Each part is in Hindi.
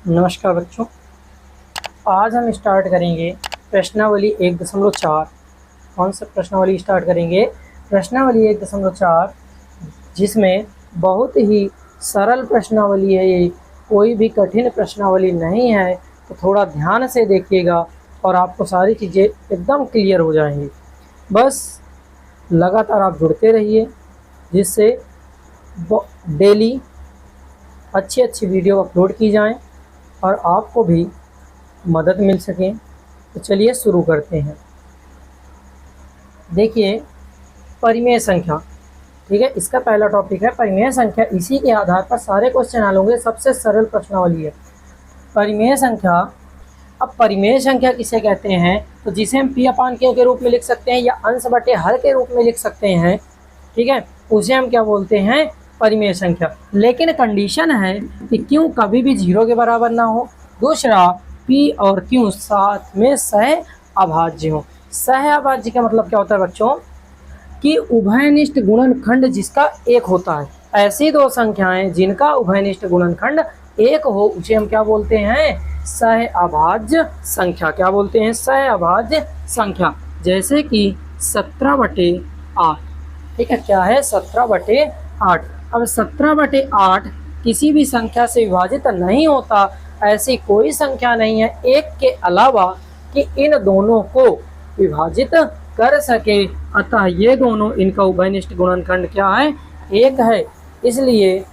नमस्कार बच्चों, आज हम स्टार्ट करेंगे प्रश्नावली 1.4। कौन सा प्रश्नावली स्टार्ट करेंगे? प्रश्नावली 1.4, जिसमें बहुत ही सरल प्रश्नावली है ये, कोई भी कठिन प्रश्नावली नहीं है। तो थोड़ा ध्यान से देखिएगा और आपको सारी चीज़ें एकदम क्लियर हो जाएंगी। बस लगातार आप जुड़ते रहिए, जिससे डेली अच्छी अच्छी वीडियो अपलोड की जाएं और आपको भी मदद मिल सके। तो चलिए शुरू करते हैं। देखिए, परिमेय संख्या, ठीक है, इसका पहला टॉपिक है परिमेय संख्या। इसी के आधार पर सारे क्वेश्चन हल होंगे। सबसे सरल प्रश्नावली है परिमेय संख्या। अब परिमेय संख्या किसे कहते हैं? तो जिसे हम p/q के रूप में लिख सकते हैं या अंश बटे हर के रूप में लिख सकते हैं, ठीक है, उसे हम क्या बोलते हैं? परिमेय संख्या। लेकिन कंडीशन है कि q कभी भी 0 के बराबर ना हो। दूसरा, p और q साथ में सह अभाज्य हो। सह अभाज्य का मतलब क्या होता है बच्चों? कि उभयनिष्ठ गुणनखंड जिसका 1 होता है। ऐसी दो संख्याएं जिनका उभयनिष्ठ गुणनखंड 1 हो, उसे हम क्या बोलते हैं? सह अभाज्य संख्या। क्या बोलते हैं? सह अभाज्य संख्या। जैसे कि 17/8, ठीक है, क्या है? 17/8। अब 17/8 किसी भी संख्या से विभाजित नहीं होता। ऐसी कोई संख्या नहीं है 1 के अलावा कि इन दोनों को विभाजित कर सके। अतः ये दोनों, इनका उभयनिष्ठ गुणनखंड क्या है? 1 है। इसलिए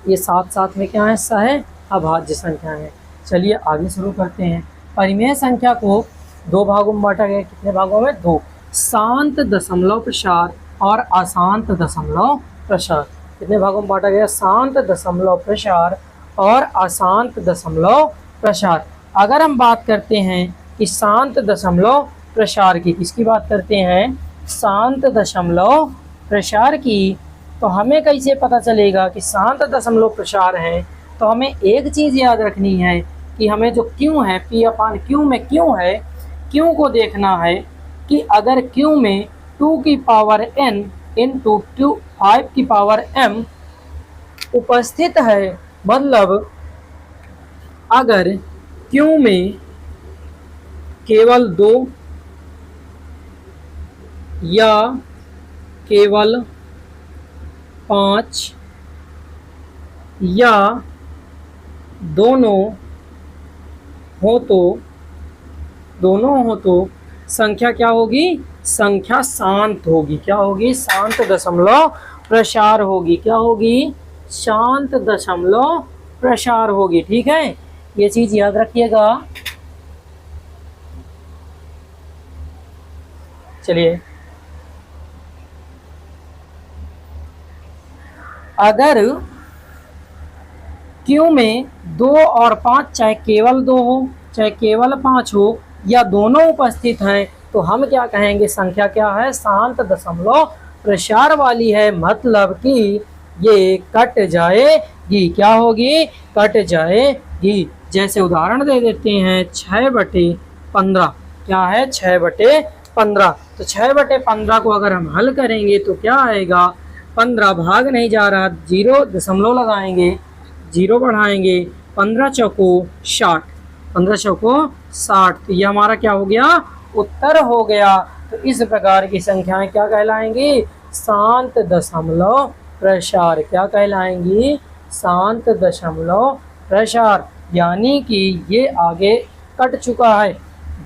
ये साथ साथ में क्या है? सह अभाज्य संख्या है। चलिए आगे शुरू करते हैं। परिमेय संख्या को 2 भागों में बांटा गया। कितने भागों में? 2। शांत दशमलव प्रसार और अशांत दशमलव प्रसार। कितने भागों में बांटा गया? शांत दशमलव प्रसार और अशांत दशमलव प्रसार। अगर हम बात करते हैं कि शांत दशमलव प्रसार की, किसकी बात करते हैं? शांत दशमलव प्रसार की। तो हमें कैसे पता चलेगा कि शांत दशमलव प्रसार है? तो हमें एक चीज़ याद रखनी है कि हमें जो q है, p/q में q है, q को देखना है कि अगर q में 2n इंटू 5m उपस्थित है, मतलब अगर q में केवल 2 या केवल 5 या दोनों हो तो संख्या क्या होगी? संख्या शांत होगी। क्या होगी? शांत दशमलव प्रसार होगी। क्या होगी? शांत दशमलव प्रसार होगी। ठीक है, ये चीज याद रखिएगा। चलिए, अगर q में 2 और 5, चाहे केवल 2 हो चाहे केवल 5 हो या दोनों उपस्थित हैं, तो हम क्या कहेंगे? संख्या क्या है? शांत दशमलव प्रसार वाली है। मतलब कि ये कट जाएगी। क्या होगी? कट जाएगी। जैसे उदाहरण दे देते हैं, 6/15। क्या है? 6/15। तो 6/15 को अगर हम हल करेंगे तो क्या आएगा? 15 भाग नहीं जा रहा, 0 दशमलव लगाएंगे, 0 बढ़ाएंगे, 15 चौको 60, 15 चौको 60। तो ये हमारा क्या हो गया? उत्तर हो गया। तो इस प्रकार की संख्याएं क्या कहलाएंगी? शांत दशमलव प्रसार। क्या कहलाएंगी? शांत दशमलव प्रसार। यानी कि ये आगे कट चुका है।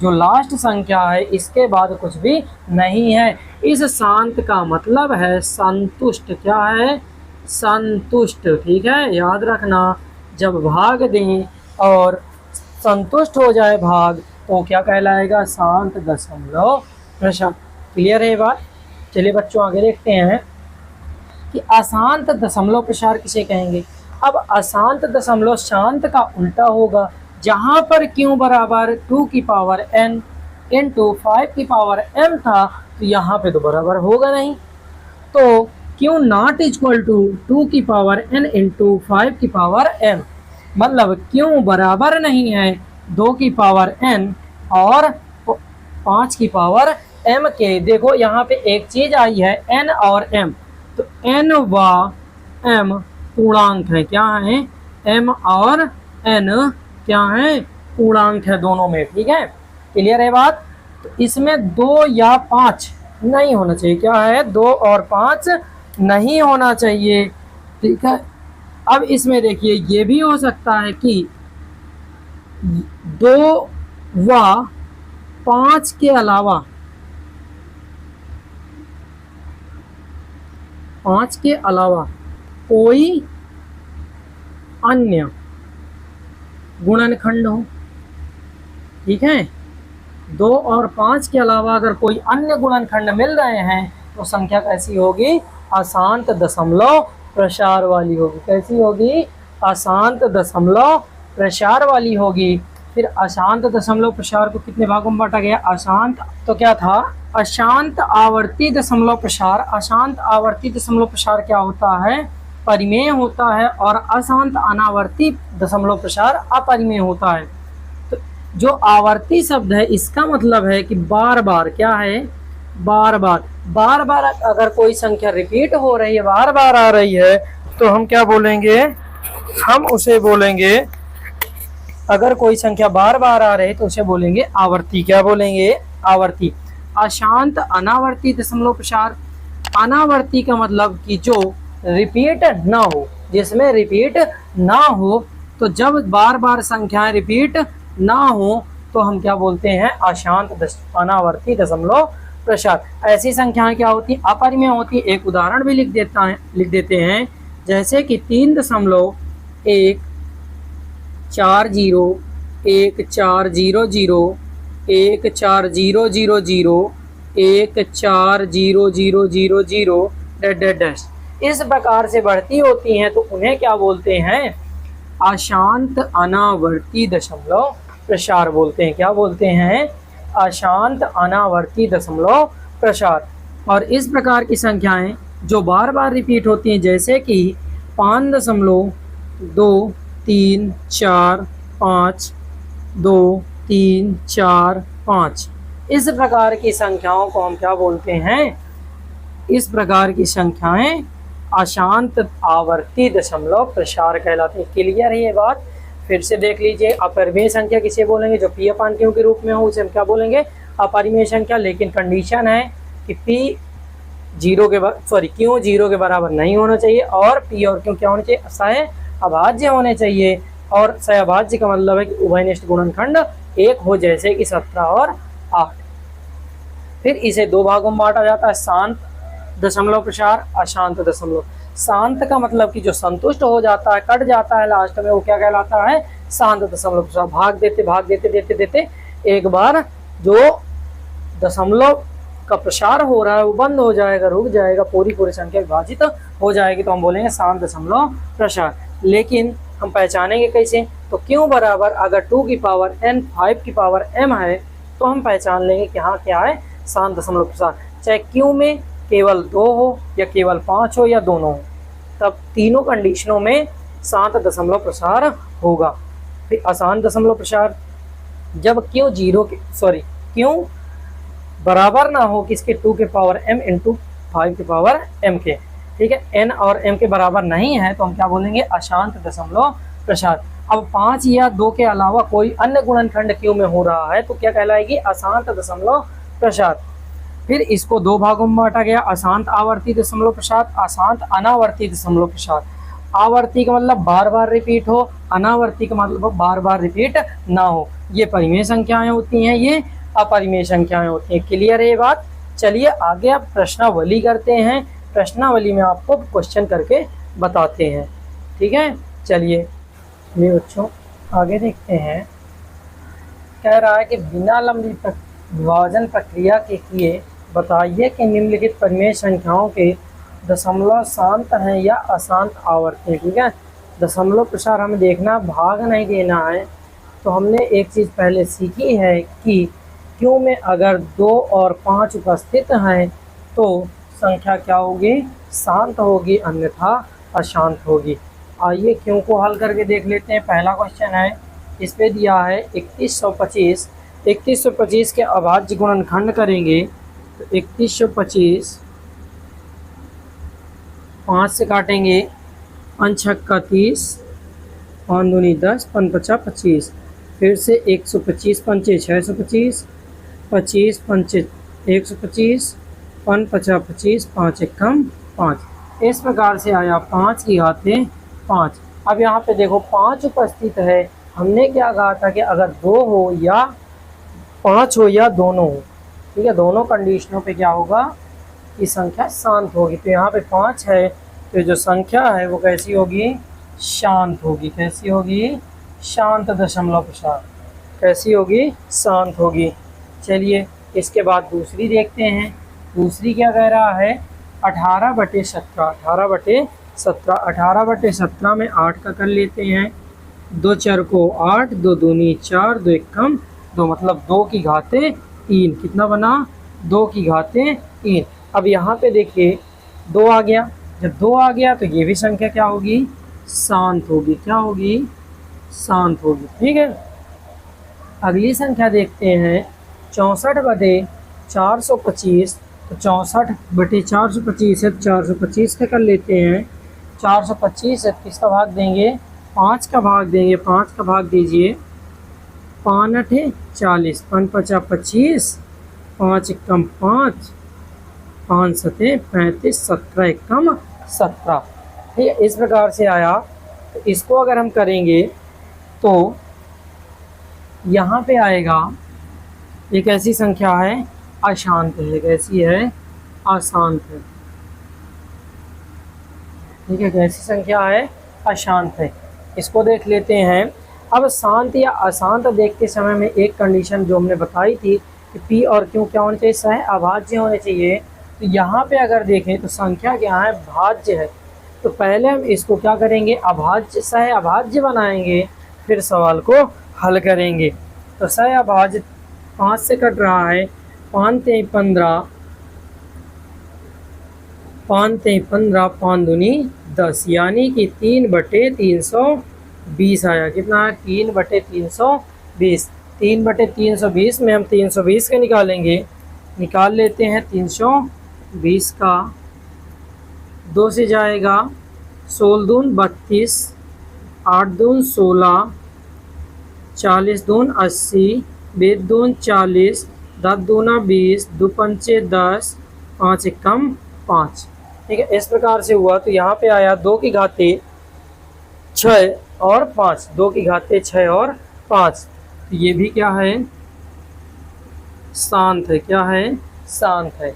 जो लास्ट संख्या है इसके बाद कुछ भी नहीं है। इस शांत का मतलब है संतुष्ट। क्या है? संतुष्ट। ठीक है, याद रखना, जब भाग दें और संतुष्ट हो जाए भाग, तो क्या कहलाएगा? शांत दशमलव प्रसार। क्लियर है बात? चलिए बच्चों, आगे देखते हैं कि अशांत दशमलव प्रसार किसे कहेंगे। अब अशांत दशमलव शांत का उल्टा होगा। जहाँ पर q बराबर 2n इंटू 5m था, तो यहाँ पे तो बराबर होगा नहीं। तो q not equal to 2n into 5m, मतलब q बराबर नहीं है 2n और 5m के। देखो यहाँ पे एक चीज आई है, n और m। तो n व m पूर्णांक है। क्या है? m और n क्या है, पूर्णांक है दोनों में, ठीक है, क्लियर है बात। तो इसमें 2 या 5 नहीं होना चाहिए, क्या है 2 और 5 नहीं होना चाहिए, ठीक है। अब इसमें देखिए ये भी हो सकता है कि 2 व 5 के अलावा 5 के अलावा कोई अन्य गुणनखंड हो, ठीक है। 2 और 5 के अलावा अगर कोई अन्य गुणनखंड मिल रहे हैं तो संख्या कैसी होगी, अशांत दशमलव प्रसार वाली होगी। कैसी होगी, अशांत दशमलव प्रसार वाली होगी। फिर अशांत दशमलव प्रसार को कितने भागों में बांटा गया, अशांत तो क्या था, अशांत आवर्ती दशमलव प्रसार। अशांत आवर्ती दशमलव प्रसार क्या होता है, परिमेय होता है, और अशांत अनावर्ती दशमलव प्रसार अपरिमेय होता है। तो जो आवर्ती शब्द है इसका मतलब है कि बार बार, क्या है, बार बार अगर कोई संख्या रिपीट हो रही है, बार बार आ रही है, तो हम क्या बोलेंगे, हम उसे बोलेंगे, अगर कोई संख्या बार बार आ रही है तो उसे बोलेंगे आवर्ती। क्या बोलेंगे, आवर्ती। अशांत अनावर्ती दशमलव प्रसार, अनावर्ती का मतलब कि जो रिपीट ना हो, जिसमें रिपीट ना हो, तो जब बार बार संख्याएं रिपीट ना हो तो हम क्या बोलते हैं, अशांत अनावर्ती दशमलव प्रसार। ऐसी संख्याएं क्या होती, अपरिमेय होती। एक उदाहरण भी लिख देते हैं, जैसे कि 3.140 1400 1400 140000 डैश इस प्रकार से बढ़ती होती हैं, तो उन्हें क्या बोलते हैं, अशांत अनावर्ती दशमलव प्रसार बोलते हैं। क्या बोलते हैं, अशांत अनावर्ती दशमलव प्रसार। और इस प्रकार की संख्याएं जो बार बार रिपीट होती हैं, जैसे कि 5.234 5 इस प्रकार की संख्याओं को हम क्या बोलते हैं, इस प्रकार की संख्याएं अशांत आवर्ती दशमलव प्रसार कहलाते हैं। क्लियर है ये बात, फिर से देख लीजिए। अपरिमेय संख्या किसे बोलेंगे, जो p अपान q के रूप में हो उसे हम क्या बोलेंगे, अपरिमेय संख्या। लेकिन कंडीशन है कि q 0 के बराबर नहीं होना चाहिए, और p और q क्या होने चाहिए, सह अभाज्य होने चाहिए। और सह अभाज्य का मतलब है कि उभयनिष्ठ गुणनखंड 1 हो, जैसे कि 17 और 8। फिर इसे 2 भागों में बांटा जाता है, शांत दशमलव प्रसार, अशांत दशमलव। शांत का मतलब कि जो संतुष्ट हो जाता है, कट जाता है लास्ट में, वो क्या कहलाता है, शांत दशमलव प्रसार। भाग देते एक बार जो दशमलव का प्रसार हो रहा है वो बंद हो जाएगा, रुक जाएगा, पूरी संख्या विभाजित हो जाएगी, तो हम बोलेंगे शांत दशमलव प्रसार। लेकिन हम पहचानेंगे कैसे, तो क्यों बराबर अगर 2 की पावर n 5 की पावर m है तो हम पहचान लेंगे कि हाँ क्या है, शांत दशमलव प्रसार। चाहे क्यों में केवल 2 हो या केवल 5 हो या दोनों हो, तब तीनों कंडीशनों में शांत दशमलव प्रसार होगा। फिर अशांत दशमलव प्रसार, जब क्यों बराबर ना हो किसके, 2 के पावर m इंटू 5 के पावर m के, ठीक है, n और m के बराबर नहीं है तो हम क्या बोलेंगे, अशांत दशमलव प्रसार। अब 5 या 2 के अलावा कोई अन्य गुणनखंड q में हो रहा है तो क्या कहलाएगी, अशांत दशमलव प्रसार। फिर इसको 2 भागों में बांटा गया, अशांत आवर्ती दशमलव प्रसार, अशांत अनावर्ती दशमलव प्रसार। आवर्ती का मतलब बार बार रिपीट हो, अनावर्ती का मतलब बार बार रिपीट ना हो। ये परिमेय संख्याएं होती हैं, ये अपरिमेय संख्याएं होती हैं। क्लियर है ये बात। चलिए आगे आप प्रश्नावली करते हैं, प्रश्नावली में आपको क्वेश्चन करके बताते हैं, ठीक है। चलिए ये बच्चों आगे देखते हैं। कह रहा है कि बिना लंबी विभाजन प्रक्रिया के किए बताइए कि निम्नलिखित परिमेय संख्याओं के दशमलव शांत हैं या अशांत आवर्ती हैं, ठीक है। दशमलव प्रसार हमें देखना, भाग नहीं देना है। तो हमने एक चीज़ पहले सीखी है कि क्यों में अगर 2 और 5 उपस्थित हैं तो संख्या क्या होगी, शांत होगी, अन्यथा अशांत होगी। आइए क्यों को हल करके देख लेते हैं। पहला क्वेश्चन है, इस पे दिया है 3125। 3125 के अभाज्य गुणनखंड करेंगे तो 3125 5 से काटेंगे, 5 छक्का 30, पाँच दूनी 10, पन पचा 25, फिर से 125 पंचे 625, 25 पंचे 125, पन पचा 25, 5 एकम 5। इस प्रकार से आया 5 की घातें 5। अब यहाँ पे देखो 5 उपस्थित है। हमने क्या कहा था कि अगर 2 हो या 5 हो या दोनों हो, ठीक है, दोनों कंडीशनों पे क्या होगा कि संख्या शांत होगी। तो यहाँ पे 5 है तो जो संख्या है वो कैसी होगी, शांत होगी। कैसी होगी, शांत दशमलव के साथ। कैसी होगी, शांत होगी। चलिए इसके बाद दूसरी देखते हैं। दूसरी क्या कह रहा है, 18/17। 18/17, 18/17 में 8 का कर लेते हैं। 2 चर को 8, 2 दूनी 4, 2 एकम 2, मतलब 2 की घातें 3। कितना बना, 2 की घातें 3। अब यहाँ पे देखिए 2 आ गया। जब 2 आ गया तो ये भी संख्या क्या होगी, शांत होगी। क्या होगी, शांत होगी। ठीक है, अगली संख्या देखते हैं 64/425। तो 64/425 है, 425 का कर लेते हैं। 425 है, किसका भाग देंगे, 5 का भाग देंगे। 5 का भाग दीजिए, 5 8 40, 5 पचा 25, 5 एकम 5, 5 सते 35, 17 एकम 17। ठीक है, इस प्रकार से आया। तो इसको अगर हम करेंगे तो यहाँ पे आएगा, एक ऐसी संख्या है अशांत है। कैसी है, अशांत है। ठीक है, कैसी संख्या है, अशांत है। इसको देख लेते हैं। अब शांत या अशांत देखते समय में एक कंडीशन जो हमने बताई थी कि पी और क्यू क्या होने चाहिए, सह अभाज्य होने चाहिए। तो यहाँ पे अगर देखें तो संख्या क्या है, भाज्य है। तो पहले हम इसको क्या करेंगे, अभाज्य सह अभाज्य बनाएंगे, फिर सवाल को हल करेंगे। तो सह अभाज्य 5 से कट रहा है, 5 3 15, 5 3 15, 5 दूनी 10, यानी कि 3/320 आया। कितना है, 3/320। 3/320 में हम 320 के निकालेंगे, निकाल लेते हैं। 320 का 2 से जाएगा, 16 दून 32, 8 दून 16, 40 दून 80, 20 दून 40, 10 दूना 20, 2 पंचे 10, 5 एकम 5। ठीक है, इस प्रकार से हुआ। तो यहाँ पे आया 2 की घातें 6 और 5, 2 की घातें 6 और 5। तो ये भी क्या है, शांत है। क्या है, शांत है।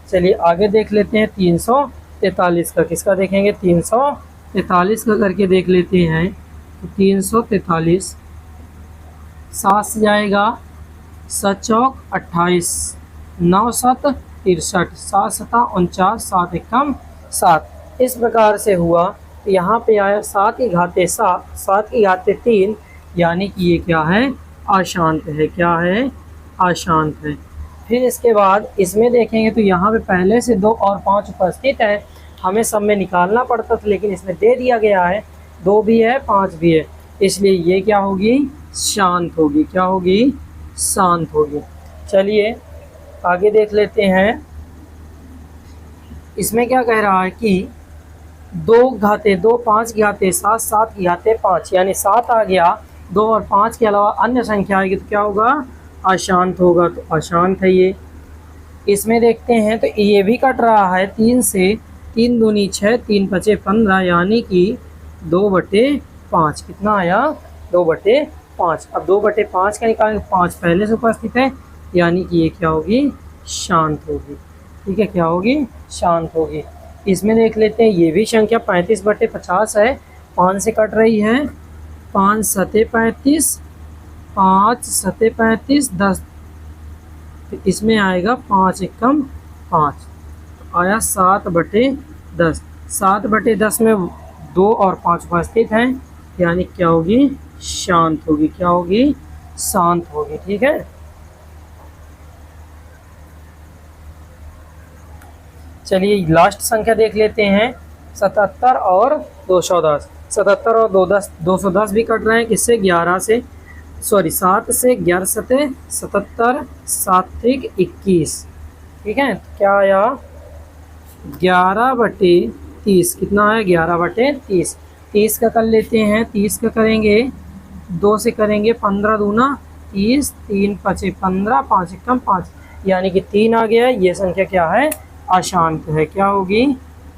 चलिए आगे देख लेते हैं 343 का। किसका देखेंगे, 343 का करके देख लेते हैं। तो 343 7 से जाएगा, 7 चौक 28, 9 7 63, 7 7 49, 7 एकम 7। इस प्रकार से हुआ। तो यहाँ पे आया 7 की घातें 7, 7 की घातें 3, यानी कि ये क्या है, अशांत है। क्या है, अशांत है। फिर इसके बाद इसमें देखेंगे तो यहाँ पे पहले से 2 और 5 उपस्थित है। हमें सब में निकालना पड़ता था, लेकिन इसमें दे दिया गया है, 2 भी है 5 भी है, इसलिए ये क्या होगी, शांत होगी। क्या होगी, शांत होगी। चलिए आगे देख लेते हैं। इसमें क्या कह रहा है कि 2 घातें 2, 5 की घातें 7, 7 की घातें 5, यानी 7 आ गया। 2 और 5 के अलावा अन्य संख्या आएगी तो क्या होगा, अशांत होगा। तो अशांत है ये। इसमें देखते हैं तो ये भी कट रहा है 3 से, 3 दूनी 6, 3 पचे 15, यानी कि 2/5। कितना आया, 2/5। अब 2/5 का निकालेंगे, 5 पहले से उपस्थित है, यानी कि ये क्या होगी, शांत होगी। ठीक है, क्या होगी, शांत होगी। इसमें देख लेते हैं, ये भी संख्या 35/50 है। 5 से कट रही है, 5 सते 35, 5 सते 35, 10। तो इसमें आएगा 5 एकम 5, तो आया 7/10। 7/10 में 2 और 5 उपस्थित हैं, यानी क्या होगी, शांत होगी। क्या होगी, शांत होगी। ठीक है, चलिए लास्ट संख्या देख लेते हैं, 77 और 210। 77 और 210 भी कट रहे हैं, किससे, 11 से, सॉरी 7 से। 11 सते 77, 7 त्रिक 21। ठीक है, तो क्या आया, 11/30। कितना है, 11/30। 30 का कर लेते हैं, 30 का करेंगे 2 से करेंगे 15 दूना 30, 3 पचे 15, 5 एकम 5, यानी कि 3 आ गया। ये संख्या क्या है? अशांत है। क्या होगी?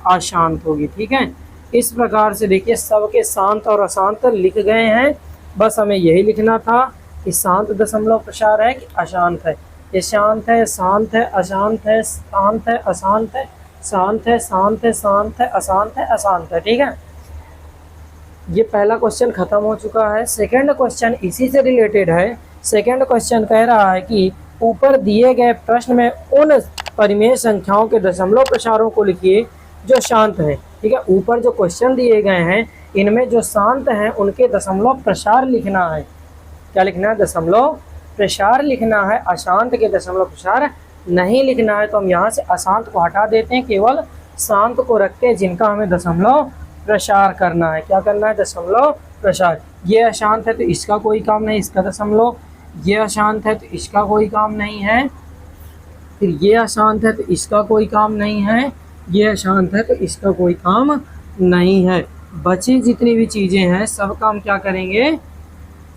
अशांत होगी। ठीक है, इस प्रकार से देखिए सबके शांत और अशांत लिख गए हैं। बस हमें यही लिखना था कि शांत दशमलव प्रसार है कि अशांत है। ये शांत है, शांत है, अशांत है, शांत है, अशांत है, शांत है, शांत है, शांत है, अशांत है, अशांत है। ठीक है, ये पहला क्वेश्चन खत्म हो चुका है। सेकंड क्वेश्चन इसी से रिलेटेड है। सेकंड क्वेश्चन कह रहा है कि ऊपर दिए गए प्रश्न में उन परिमेय संख्याओं के दशमलव प्रसारों को लिखिए जो शांत हैं। ठीक है, ऊपर जो क्वेश्चन दिए गए हैं इनमें जो शांत हैं उनके दशमलव प्रसार लिखना है। क्या लिखना है? दशमलव प्रसार लिखना है। अशांत के दशमलव प्रसार नहीं लिखना है। तो हम यहाँ से अशांत को हटा देते हैं, केवल शांत को रखते हैं जिनका हमें दशमलव प्रसार करना है। क्या करना है? दशमलव प्रसार। ये अशांत है तो इसका कोई काम नहीं, इसका दशमलव। ये अशांत है तो इसका कोई काम नहीं है। फिर ये अशांत है तो इसका कोई काम नहीं है। ये अशांत है तो इसका कोई काम नहीं है। बची जितनी भी चीज़ें हैं सब काम क्या करेंगे?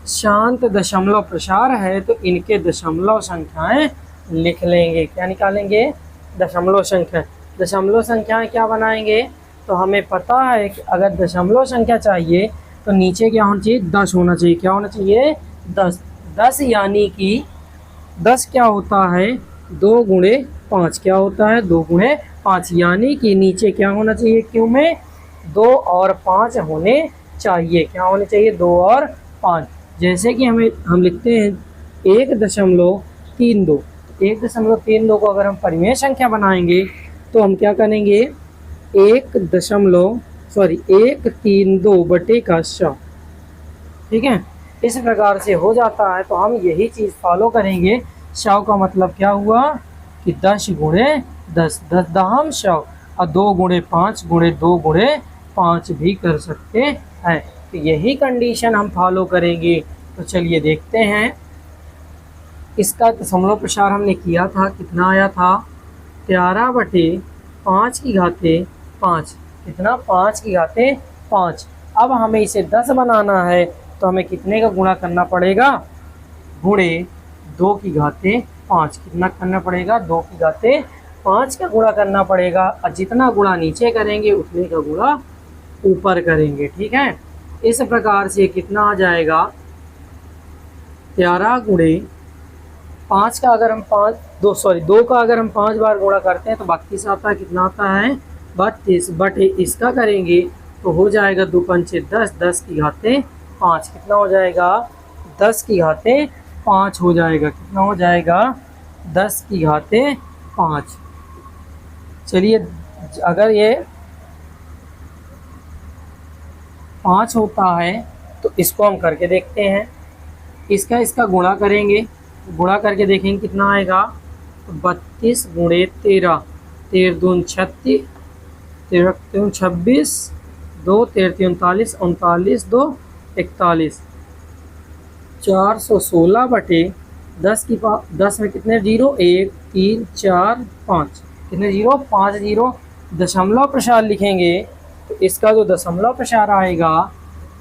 शांत दशमलव प्रसार है तो इनके दशमलव संख्याएं लिख लेंगे। क्या निकालेंगे? दशमलव संख्या। दशमलव संख्याएं क्या बनाएंगे? तो हमें पता है कि अगर दशमलव संख्या चाहिए तो नीचे क्या होना चाहिए? 10 होना चाहिए। क्या होना चाहिए? 10। 10 यानी कि 10 क्या होता है? 2 गुणे 5। क्या होता है? 2 गुणे 5, यानी कि नीचे क्या होना चाहिए? क्यों में 2 और 5 होने चाहिए। क्या होने चाहिए? 2 और 5। जैसे कि हम लिखते हैं 1.32। 1.32 को अगर हम परिमेय संख्या बनाएंगे तो हम क्या करेंगे? 1.32 बटे का 100। ठीक है, इस प्रकार से हो जाता है। तो हम यही चीज़ फॉलो करेंगे। 100 का मतलब क्या हुआ कि 10 गुणे 10, 10 दहम 100, और 2 गुणे 5 गुणे 2 गुणे 5 भी कर सकते हैं। तो यही कंडीशन हम फॉलो करेंगे। तो चलिए देखते हैं। इसका दशमलव प्रसार हमने किया था, कितना आया था? 13 बटे 5 की घाते 5। कितना? 5 की घाते 5। अब हमें इसे 10 बनाना है तो हमें कितने का गुणा करना पड़ेगा? गुणे 2 की घाते 5। कितना करना पड़ेगा? 2 की घाते 5 का गुणा करना पड़ेगा। और जितना गुणा नीचे करेंगे उतने का गुणा ऊपर करेंगे। ठीक है, इस प्रकार से कितना आ जाएगा? 13 गुणे 5 का अगर हम 2 का अगर हम 5 बार गुणा करते हैं तो 32 आता है। कितना आता है? 32 बटे इसका करेंगे तो हो जाएगा 2 पंचे 10, 10 की घाते 5। कितना हो जाएगा? 10 की घाते 5 हो जाएगा। कितना हो जाएगा? 10 की घाते 5। चलिए, अगर ये 5 होता है तो इसको हम करके देखते हैं। इसका गुणा करेंगे, गुणा करके देखेंगे कितना आएगा। 32 गुणे 13, 13 दून 36, 13 दून 26, 2 13 39, 39 2 41, 416 बटे 10 में कितने जीरो? 1 3 4 5। कितने जीरो? 5 जीरो। दशमलव प्रसार लिखेंगे तो इसका जो दशमलव प्रसार आएगा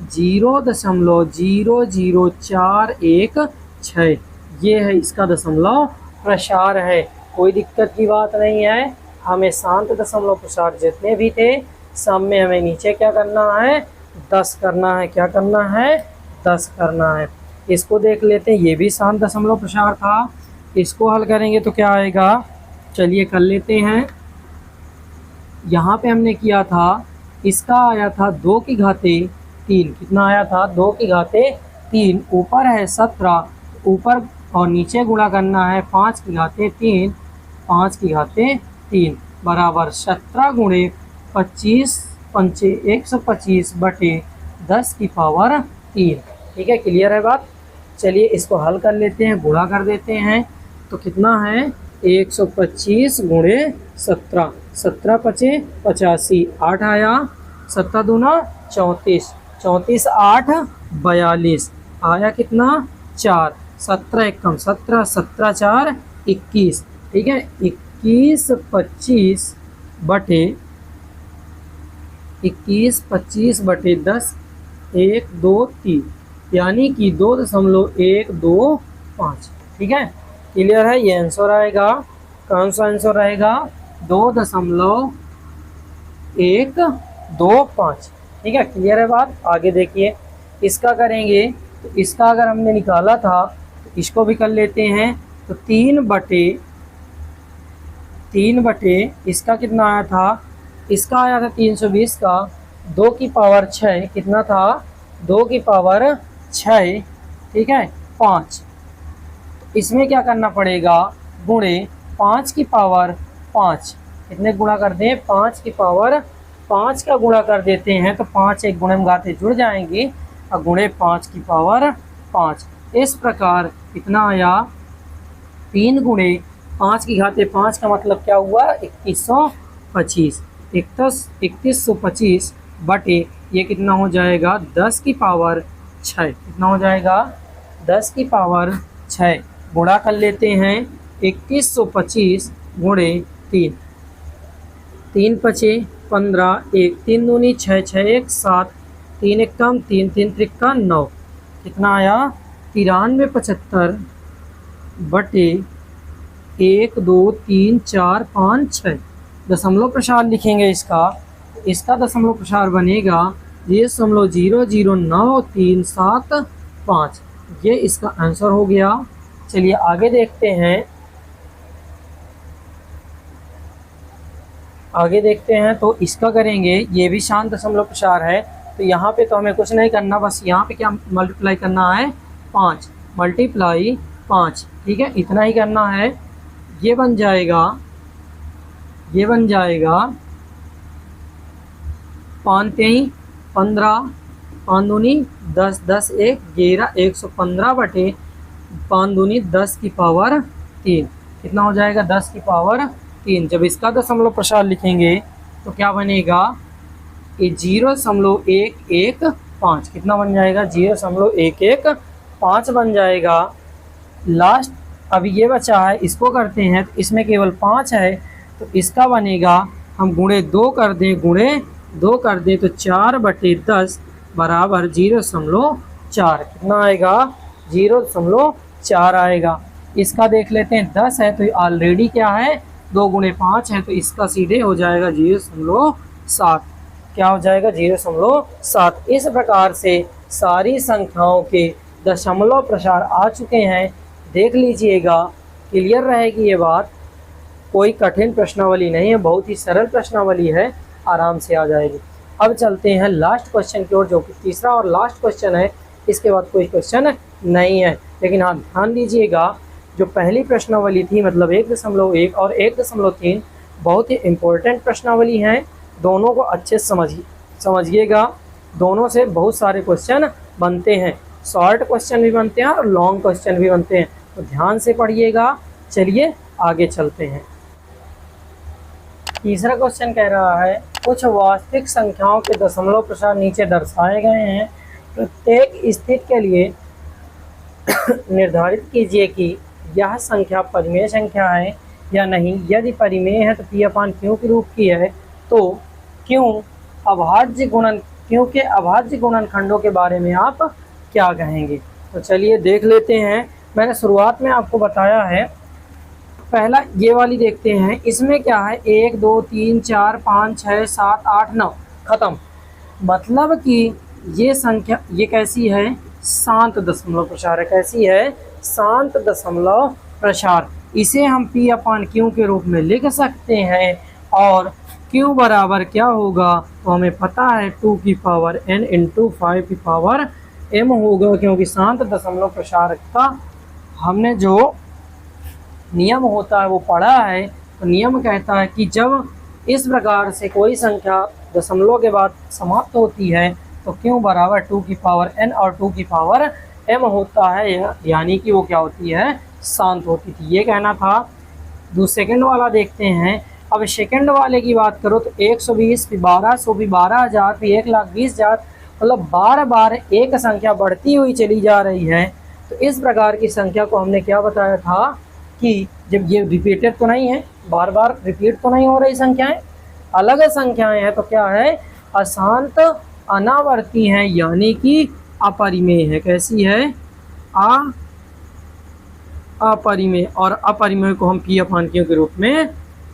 0.00416। ये है इसका दशमलव प्रसार है। कोई दिक्कत की बात नहीं है। हमें शांत दशमलव प्रसार जितने भी थे सब में हमें नीचे क्या करना है? 10 करना है। क्या करना है? 10 करना है। इसको देख लेते हैं। ये भी शांत दशमलव प्रसार था। इसको हल करेंगे तो क्या आएगा? चलिए कर लेते हैं। यहाँ पे हमने किया था, इसका आया था 2 की घाते 3। कितना आया था? 2 की घाते 3। ऊपर है 17, ऊपर और नीचे गुणा करना है 5 की घाते 3। 5 की घाते 3 बराबर 17 गुणे 25 पंचे 125 बटे 10 की पावर 3। ठीक है, क्लियर है बात? चलिए इसको हल कर लेते हैं, गुणा कर देते हैं। तो कितना है? 125 गुणे 17, 17 पचे 85, 8 आया। 7 दूना 34, 34 8 42 आया। कितना? 4। 17 एकम 17, 17 4 21। ठीक है, 21 25 बटे 21 25 बटे 10 1 2 3, यानी कि 2.125। ठीक है, क्लियर है। ये आंसर आएगा, कौन सा आंसर रहेगा? 2.125। ठीक है, क्लियर है बात। आगे देखिए, इसका करेंगे तो इसका अगर हमने निकाला था तो इसको भी कर लेते हैं। तो 3 बटे इसका कितना आया था? इसका आया था 320 का 2 की पावर 6, कितना था? 2 की पावर 6, ठीक है, 5। इसमें क्या करना पड़ेगा? गुणे 5 की पावर 5, कितने गुणा कर दें? 5 की पावर 5 का गुणा कर देते हैं तो 5 एक गुणे में घाते जुड़ जाएंगे और गुणे 5 की पावर 5। इस प्रकार कितना आया? 3 गुणे 5 की घाते 5 का मतलब क्या हुआ? 2125। 2125 बटे ये कितना हो जाएगा? 10 की पावर 6। कितना हो जाएगा? 10 की पावर 6। गुणा कर लेते हैं 2125 गुणे 3, 3 पचे 15, 1 3 दूनी 6, 6 1 7, 3 एक कम 3 3 त्रिक्का 9, कितना आया? 9375 बटे 1 2 3 4 5 6। दशमलव प्रसार लिखेंगे इसका दशमलव प्रसार बनेगा 0.00937 ये इसका आंसर हो गया। चलिए आगे देखते हैं। तो इसका करेंगे, ये भी शांत दशमलव प्रसार है। तो यहाँ पे तो हमें कुछ नहीं करना, बस यहाँ पे क्या मल्टीप्लाई करना है? 5 मल्टीप्लाई 5, ठीक है, इतना ही करना है। ये बन जाएगा 5 3 15, 5 दूनी 10, 10 1 11, 115 बटे 5 दूनी 10 की पावर 3, कितना हो जाएगा? 10 की पावर 3। जब इसका दशमलव प्रसार लिखेंगे तो क्या बनेगा? ये 0.115, कितना बन जाएगा? 0.115 बन जाएगा। लास्ट अभी ये बचा है, इसको करते हैं तो इसमें केवल 5 है तो इसका बनेगा, हम गुणे 2 कर दें, तो 4 बटे 10 बराबर 0.4, कितना आएगा? 0.4 आएगा। इसका देख लेते हैं, 10 है तो ऑलरेडी क्या है? 2 गुणे 5 है तो इसका सीधे हो जाएगा 0.7। क्या हो जाएगा? 0.7। इस प्रकार से सारी संख्याओं के दशमलव प्रसार आ चुके हैं। देख लीजिएगा, क्लियर रहेगी ये बात। कोई कठिन प्रश्नावली नहीं है, बहुत ही सरल प्रश्नावली है, आराम से आ जाएगी। अब चलते हैं लास्ट क्वेश्चन की ओर, जो कि तीसरा और लास्ट क्वेश्चन है। इसके बाद कोई क्वेश्चन नहीं है, लेकिन हाँ ध्यान दीजिएगा, जो पहली प्रश्नावली थी मतलब 1.1 और 1.3 बहुत ही इम्पोर्टेंट प्रश्नावली हैं। दोनों को अच्छे से समझिएगा। दोनों से बहुत सारे क्वेश्चन बनते हैं, शॉर्ट क्वेश्चन भी बनते हैं और लॉन्ग क्वेश्चन भी बनते हैं, तो ध्यान से पढ़िएगा। चलिए आगे चलते हैं। तीसरा क्वेश्चन कह रहा है, कुछ वास्तविक संख्याओं के दशमलव प्रसार नीचे दर्शाए गए हैं। प्रत्येक स्थिति के लिए निर्धारित कीजिए कि यह संख्या परिमेय संख्या है या नहीं। यदि परिमेय है तो P/Q के रूप की है तो क्यों के अभाज्य गुणनखंडों के बारे में आप क्या कहेंगे? तो चलिए देख लेते हैं। मैंने शुरुआत में आपको बताया है, पहला ये वाली देखते हैं। इसमें क्या है? 1 2 3 4 5 6 7 8 9, ख़त्म। मतलब कि ये संख्या ये कैसी है? शांत दशमलव प्रसार है। कैसी है? शांत दशमलव प्रसार। इसे हम P/Q के रूप में लिख सकते हैं। और Q बराबर क्या होगा? तो हमें पता है 2 की पावर n इंटू 5 की पावर m होगा, क्योंकि शांत दशमलव प्रसार का हमने जो नियम होता है वो पढ़ा है। तो नियम कहता है कि जब इस प्रकार से कोई संख्या दशमलव के बाद समाप्त होती है तो Q बराबर 2 की पावर n और 2 की पावर m होता है, यानी कि वो क्या होती है? शांत होती थी। ये कहना था। सेकंड वाला देखते हैं। अब सेकंड वाले की बात करो तो 120 फिर 1200 फिर 12,000 फिर 1,20,000, मतलब बार बार एक संख्या बढ़ती हुई चली जा रही है। तो इस प्रकार की संख्या को हमने क्या बताया था कि जब ये रिपीटेड तो नहीं है, बार बार रिपीट तो नहीं हो रही संख्याएं, अलग संख्याएं हैं, तो क्या है? अशांत अनावर्ती है यानी कि अपरिमेय है। कैसी है? अपरिमेय। और अपरिमेय को हम पी अपानकियों के रूप में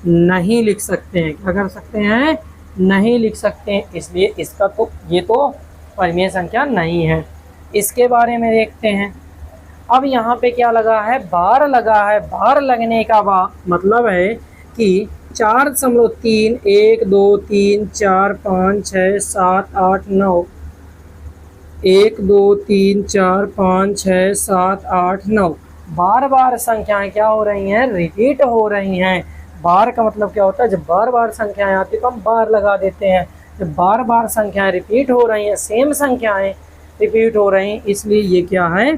नहीं लिख सकते हैं। क्या कर सकते हैं? नहीं लिख सकते हैं। इसलिए इसका तो ये तो परिमेय संख्या नहीं है। इसके बारे में देखते हैं। अब यहाँ पे क्या लगा है? बार लगा है। बार लगने का मतलब है कि 4.3 1 2 3 4 5 6 7 8 9 1 2 3 4 5 6 7 8 9 बार बार संख्याएं क्या हो रही हैं? रिपीट हो रही हैं। बार का मतलब क्या होता है? जब बार बार संख्याएं आती तो हम बार लगा देते हैं। जब बार बार संख्याएं रिपीट हो रही हैं, सेम संख्याएं रिपीट हो रही हैं, इसलिए ये क्या है?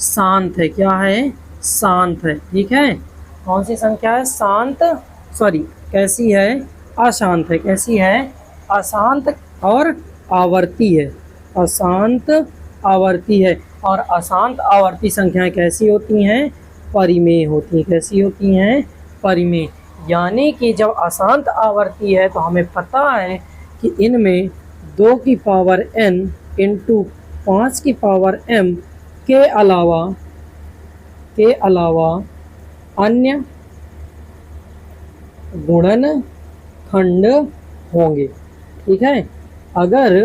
शांत है। क्या है? शांत है। ठीक है। कौन सी संख्या है? शांत। सॉरी, कैसी है? अशांत है। कैसी है? अशांत और आवर्ती है। अशांत आवर्ती है। और अशांत आवर्ती संख्याएं कैसी होती हैं? परिमेय होती हैं। कैसी होती हैं? परिमेय। यानी कि जब अशांत आवर्ती है तो हमें पता है कि इनमें 2 की पावर n इंटू 5 की पावर m के अलावा अन्य गुणनखंड होंगे। ठीक है। अगर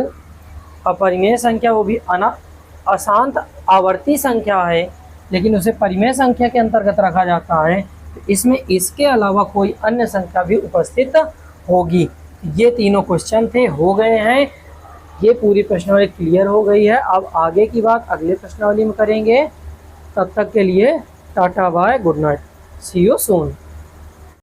अपरिमेय संख्या वो भी अशांत आवर्ती संख्या है लेकिन उसे परिमेय संख्या के अंतर्गत रखा जाता है तो इसमें इसके अलावा कोई अन्य संख्या भी उपस्थित होगी। ये तीनों क्वेश्चन थे, हो गए हैं। ये पूरी प्रश्नावली क्लियर हो गई है। अब आगे की बात अगले प्रश्नावली में करेंगे। तब तक के लिए tata bye, good night, see you soon.